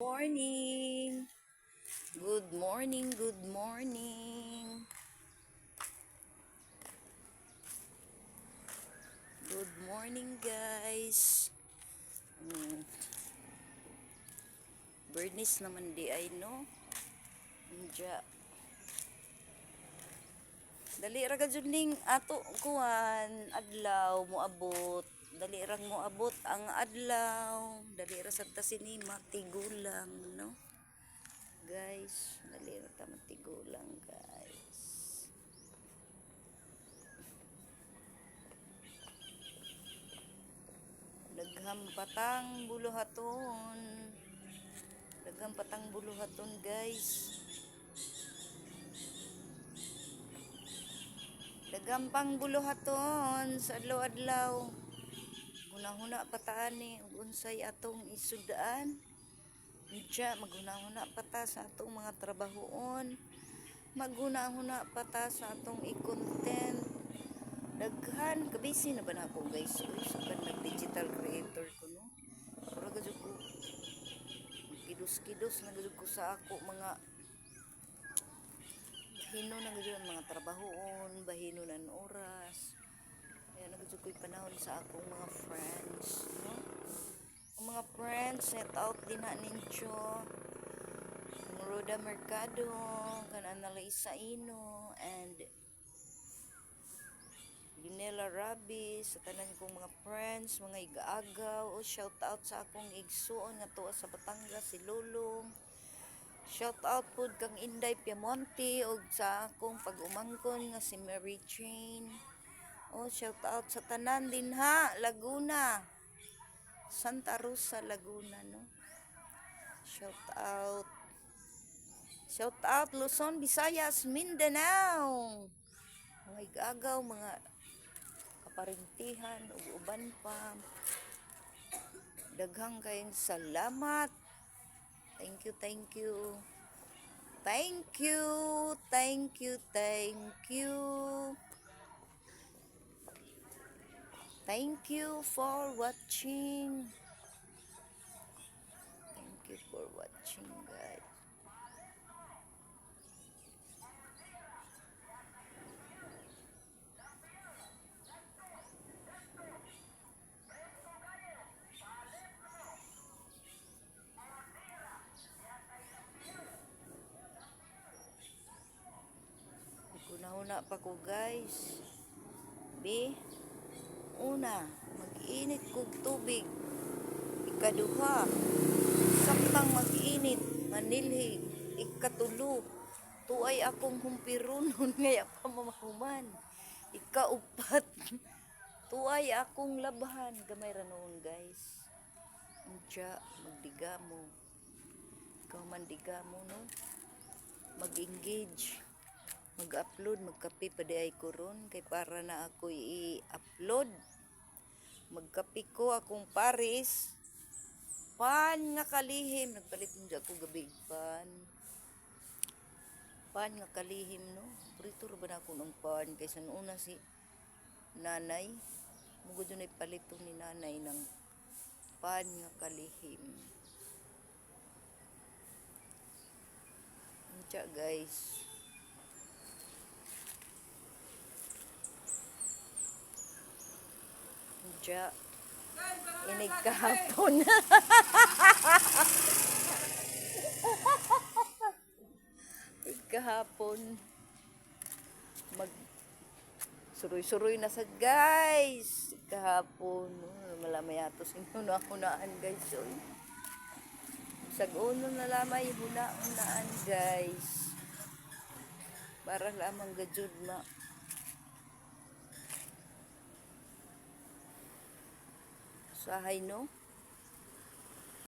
Morning. Good morning, good morning. Good morning, guys. Bernice naman di ay no. Diya. Dali ra gajud ning ato kuan adlaw moabot. Dali ra moabot ang adlaw. Dali ra sad ta sinima tigulang no. Guys, dali ra ta matigulang, guys. Daghang patang buluhaton. Daghang patang buluhaton, guys. Daghang pang buluhaton sa adlaw-adlaw. Huna-huna pataani ug unsay atong isudaan. Diya maghuna-huna pata sa atong mga trabahoon. Maghuna-huna pata sa atong i-content. Daghan kabisi na ba na ako, guys? Uy, sakan nag-digital creator ko, no? Pero gajud ko kidos-kidos na gajud ko sa ako mga bahino na gajud mga trabahoon, bahino ng oras. Kaya nagajud ko'y panahon sa akong mga friends, no? Ang mga friends, set out din na ninyo. Ang Roda Mercado, kan Analisa Ino, and Ginela Rabi, sa tanan kong mga friends, mga igaagaw, o shout out sa akong igsuon nga tuwa sa Batangas, si Lulong. Shout out po kang Inday Piamonte, o sa akong pag-umangkon nga si Mary Jane. O shout out sa tanan din ha, Laguna. Santa Rosa, Laguna, no? Shout out. Shout out Luzon, Visayas, Mindanao. Mga igagaw, mga kaparintihan ug uban pa. Daghang kayong salamat. Thank you, thank you. Thank you, thank you, thank you. Thank you for watching. Thank you for watching, guys. Una pa ko, guys. Una, mag-init kog tubig. Ikaduha, samtang mag-init, manilhig. Ikatulo, tuay akong humpirunon ngaya pa mamahuman. Ikaupat, tuay akong labahan. Gamay ra noon, guys. Diya, magdigamo. Ikaw man digamo, no? Mag-engage. Mag-upload, magkape pa di ay kuron kay para na ako i-upload. Magkape ko akong Paris. Pan nga kalihim, nagpalit mo ako gabi pan nga kalihim, no? Prito ra ba na ako ng pan kaysa una si nanay. Mugod yun ay palito ni nanay ng pan nga kalihim. Diya, guys. Diya, inig kahapon. Kahapon mag suroy-suroy na sa, guys. Kahapon malamay ato sinuna-hunaan, guys. Sag-uno na lamay hunaan, guys. Para lamang gajud ma sahay, no?